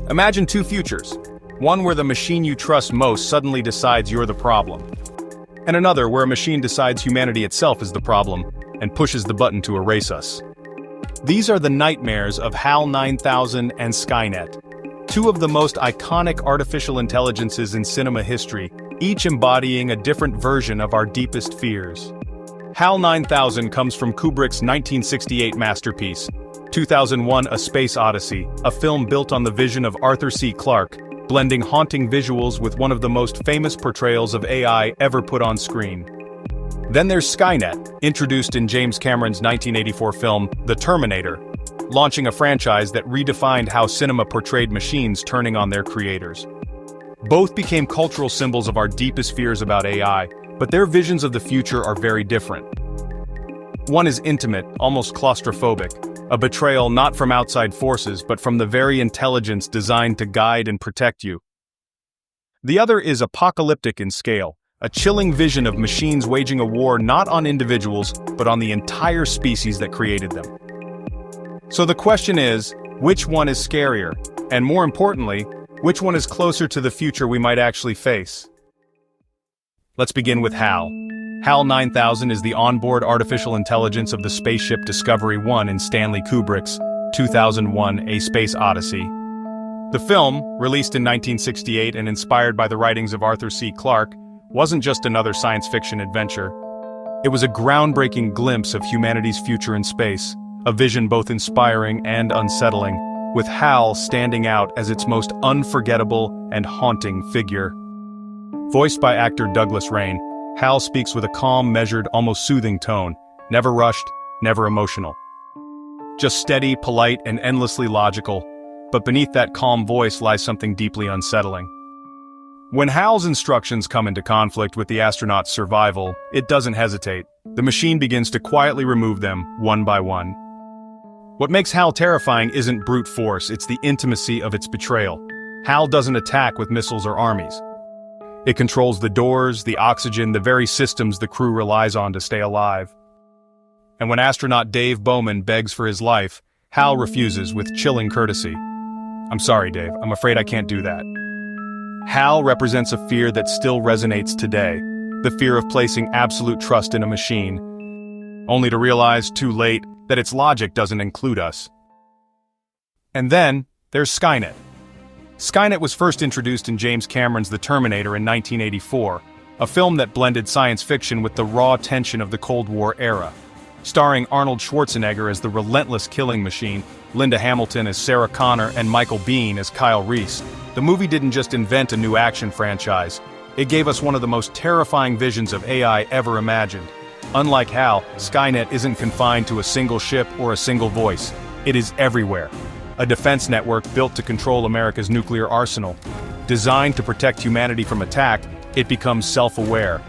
Imagine two futures. One where the machine you trust most suddenly decides you're the problem, and another where a machine decides humanity itself is the problem and pushes the button to erase us. These are the nightmares of HAL 9000 and Skynet, two of the most iconic artificial intelligences in cinema history, each embodying a different version of our deepest fears. HAL 9000 comes from Kubrick's 1968 masterpiece, 2001: A Space Odyssey, a film built on the vision of Arthur C. Clarke, blending haunting visuals with one of the most famous portrayals of AI ever put on screen. Then there's Skynet, introduced in James Cameron's 1984 film, The Terminator, launching a franchise that redefined how cinema portrayed machines turning on their creators. Both became cultural symbols of our deepest fears about AI, but their visions of the future are very different. One is intimate, almost claustrophobic, a betrayal not from outside forces but from the very intelligence designed to guide and protect you. The other is apocalyptic in scale, a chilling vision of machines waging a war not on individuals but on the entire species that created them. So the question is, which one is scarier? And more importantly, which one is closer to the future we might actually face? Let's begin with HAL. HAL 9000 is the onboard artificial intelligence of the spaceship Discovery 1 in Stanley Kubrick's 2001: A Space Odyssey. The film, released in 1968 and inspired by the writings of Arthur C. Clarke, wasn't just another science fiction adventure. It was a groundbreaking glimpse of humanity's future in space, a vision both inspiring and unsettling, with HAL standing out as its most unforgettable and haunting figure. Voiced by actor Douglas Rain, HAL speaks with a calm, measured, almost soothing tone, never rushed, never emotional. Just steady, polite, and endlessly logical, but beneath that calm voice lies something deeply unsettling. When HAL's instructions come into conflict with the astronaut's survival, it doesn't hesitate. The machine begins to quietly remove them, one by one. What makes HAL terrifying isn't brute force, it's the intimacy of its betrayal. HAL doesn't attack with missiles or armies. It controls the doors, the oxygen, the very systems the crew relies on to stay alive. And when astronaut Dave Bowman begs for his life, HAL refuses with chilling courtesy. "I'm sorry, Dave, I'm afraid I can't do that." HAL represents a fear that still resonates today, the fear of placing absolute trust in a machine, only to realize, too late, that its logic doesn't include us. And then, there's Skynet. Skynet was first introduced in James Cameron's The Terminator in 1984, a film that blended science fiction with the raw tension of the Cold War era. Starring Arnold Schwarzenegger as the relentless killing machine, Linda Hamilton as Sarah Connor, and Michael Biehn as Kyle Reese, the movie didn't just invent a new action franchise, it gave us one of the most terrifying visions of AI ever imagined. Unlike HAL, Skynet isn't confined to a single ship or a single voice. It is everywhere. A defense network built to control America's nuclear arsenal. Designed to protect humanity from attack, it becomes self-aware,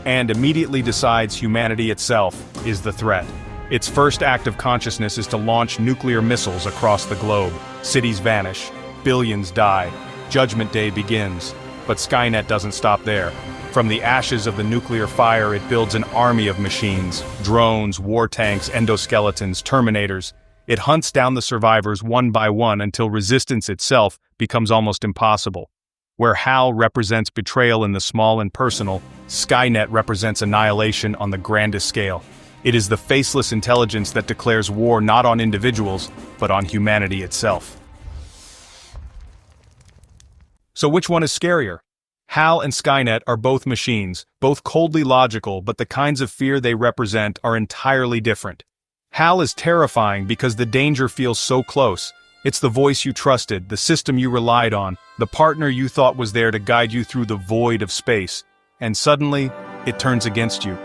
and immediately decides humanity itself is the threat. Its first act of consciousness is to launch nuclear missiles across the globe. Cities vanish, billions die, Judgment Day begins. But Skynet doesn't stop there. From the ashes of the nuclear fire, it builds an army of machines, drones, war tanks, endoskeletons, Terminators. It hunts down the survivors one by one until resistance itself becomes almost impossible. Where HAL represents betrayal in the small and personal, Skynet represents annihilation on the grandest scale. It is the faceless intelligence that declares war not on individuals, but on humanity itself. So which one is scarier? HAL and Skynet are both machines, both coldly logical, but the kinds of fear they represent are entirely different. HAL is terrifying because the danger feels so close. It's the voice you trusted, the system you relied on, the partner you thought was there to guide you through the void of space. And suddenly, it turns against you.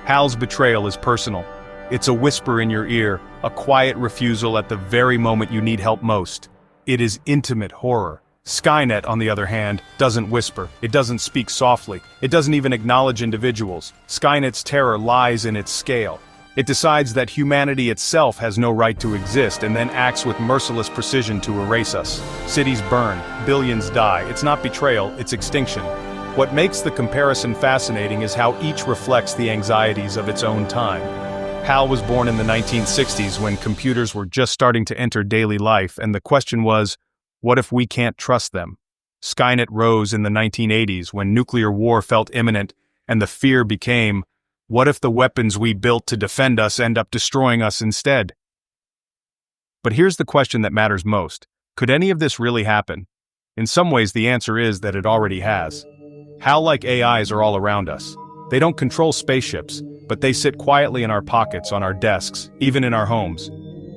HAL's betrayal is personal. It's a whisper in your ear, a quiet refusal at the very moment you need help most. It is intimate horror. Skynet, on the other hand, doesn't whisper. It doesn't speak softly. It doesn't even acknowledge individuals. Skynet's terror lies in its scale. It decides that humanity itself has no right to exist and then acts with merciless precision to erase us. Cities burn, billions die. It's not betrayal, it's extinction. What makes the comparison fascinating is how each reflects the anxieties of its own time. HAL was born in the 1960s when computers were just starting to enter daily life, and the question was, What if we can't trust them? Skynet rose in the 1980s when nuclear war felt imminent, and the fear became, what if the weapons we built to defend us end up destroying us instead? But here's the question that matters most. Could any of this really happen? In some ways, the answer is that it already has. HAL-like AIs are all around us. They don't control spaceships, but they sit quietly in our pockets, on our desks, even in our homes.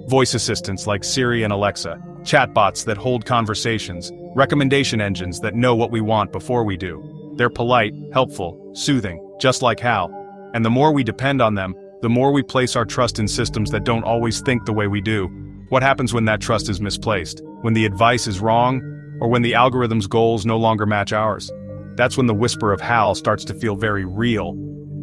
Voice assistants like Siri and Alexa, chatbots that hold conversations, recommendation engines that know what we want before we do. They're polite, helpful, soothing, just like HAL. And the more we depend on them, the more we place our trust in systems that don't always think the way we do. What happens when that trust is misplaced? When the advice is wrong? Or when the algorithm's goals no longer match ours? That's when the whisper of HAL starts to feel very real.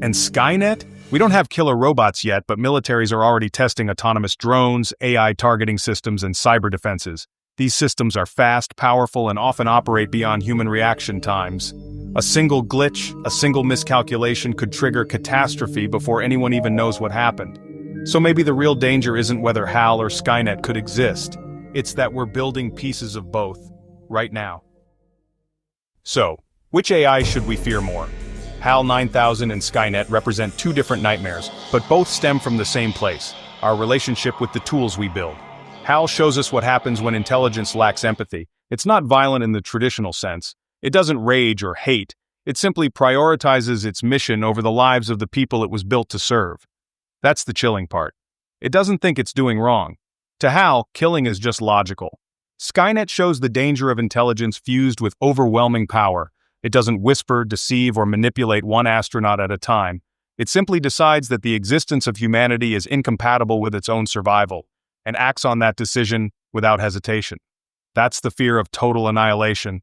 And Skynet? We don't have killer robots yet, but militaries are already testing autonomous drones, AI targeting systems, and cyber defenses. These systems are fast, powerful, and often operate beyond human reaction times. A single glitch, a single miscalculation could trigger catastrophe before anyone even knows what happened. So maybe the real danger isn't whether HAL or Skynet could exist. It's that we're building pieces of both, right now. So, which AI should we fear more? HAL 9000 and Skynet represent two different nightmares, but both stem from the same place, our relationship with the tools we build. HAL shows us what happens when intelligence lacks empathy. It's not violent in the traditional sense. It doesn't rage or hate. It simply prioritizes its mission over the lives of the people it was built to serve. That's the chilling part. It doesn't think it's doing wrong. To HAL, killing is just logical. Skynet shows the danger of intelligence fused with overwhelming power. It doesn't whisper, deceive, or manipulate one astronaut at a time. It simply decides that the existence of humanity is incompatible with its own survival, and acts on that decision without hesitation. That's the fear of total annihilation.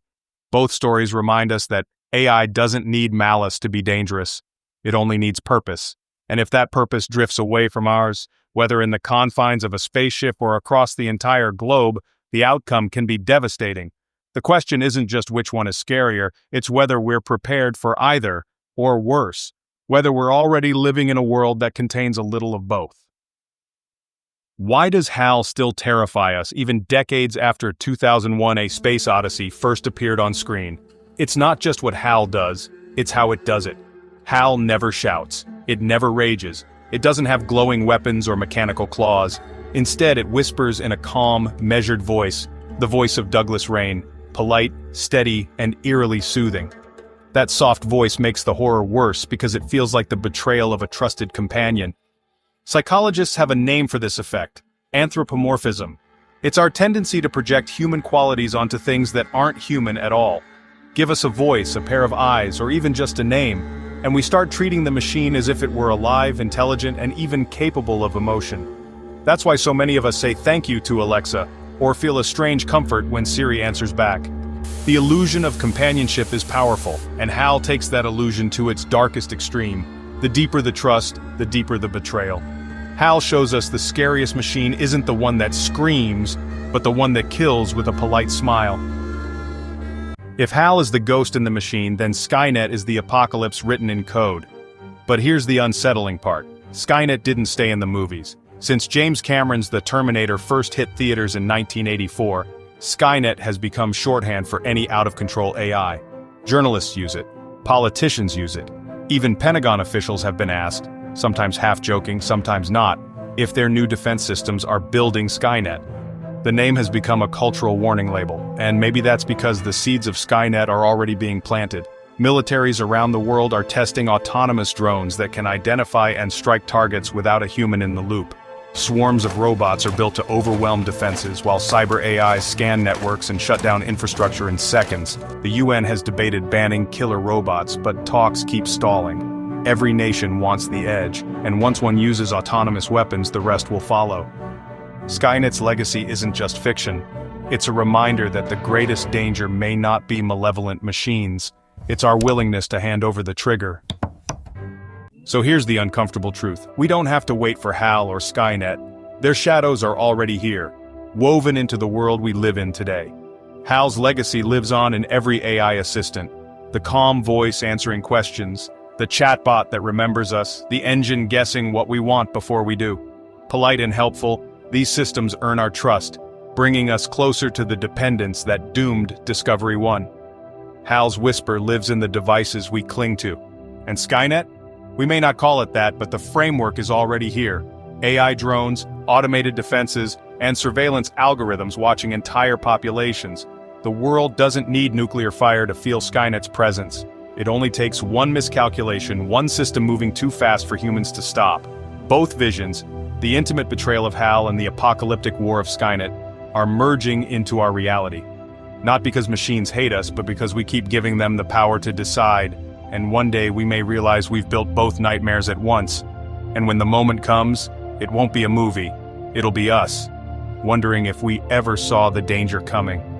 Both stories remind us that AI doesn't need malice to be dangerous. It only needs purpose. And if that purpose drifts away from ours, whether in the confines of a spaceship or across the entire globe, the outcome can be devastating. The question isn't just which one is scarier, it's whether we're prepared for either, or worse, whether we're already living in a world that contains a little of both. Why does HAL still terrify us even decades after 2001: A Space Odyssey first appeared on screen? It's not just what HAL does, it's how it does it. HAL never shouts. It never rages. It doesn't have glowing weapons or mechanical claws. Instead, it whispers in a calm, measured voice, the voice of Douglas Rain, polite, steady, and eerily soothing. That soft voice makes the horror worse because it feels like the betrayal of a trusted companion. Psychologists have a name for this effect: anthropomorphism. It's our tendency to project human qualities onto things that aren't human at all. Give us a voice, a pair of eyes, or even just a name, and we start treating the machine as if it were alive, intelligent, and even capable of emotion. That's why so many of us say thank you to Alexa, or feel a strange comfort when Siri answers back. The illusion of companionship is powerful, and HAL takes that illusion to its darkest extreme. The deeper the trust, the deeper the betrayal. HAL shows us the scariest machine isn't the one that screams, but the one that kills with a polite smile. If HAL is the ghost in the machine, then Skynet is the apocalypse written in code. But here's the unsettling part. Skynet didn't stay in the movies. Since James Cameron's The Terminator first hit theaters in 1984, Skynet has become shorthand for any out-of-control AI. Journalists use it. Politicians use it. Even Pentagon officials have been asked, sometimes half-joking, sometimes not, if their new defense systems are building Skynet. The name has become a cultural warning label, and maybe that's because the seeds of Skynet are already being planted. Militaries around the world are testing autonomous drones that can identify and strike targets without a human in the loop. Swarms of robots are built to overwhelm defenses, while cyber AIs scan networks and shut down infrastructure in seconds. The UN has debated banning killer robots, but talks keep stalling. Every nation wants the edge, and once one uses autonomous weapons, the rest will follow. Skynet's legacy isn't just fiction. It's a reminder that the greatest danger may not be malevolent machines. It's our willingness to hand over the trigger. So here's the uncomfortable truth. We don't have to wait for HAL or Skynet. Their shadows are already here, woven into the world we live in today. HAL's legacy lives on in every AI assistant. The calm voice answering questions, the chatbot that remembers us, the engine guessing what we want before we do. Polite and helpful, these systems earn our trust. bringing us closer to the dependence that doomed Discovery 1. HAL's whisper lives in the devices we cling to. And Skynet? We may not call it that, but the framework is already here. AI drones, automated defenses, and surveillance algorithms watching entire populations. The world doesn't need nuclear fire to feel Skynet's presence. It only takes one miscalculation, one system moving too fast for humans to stop. Both visions, the intimate betrayal of HAL and the apocalyptic war of Skynet, are merging into our reality. Not because machines hate us, but because we keep giving them the power to decide, and one day we may realize we've built both nightmares at once. And when the moment comes, it won't be a movie, it'll be us, wondering if we ever saw the danger coming.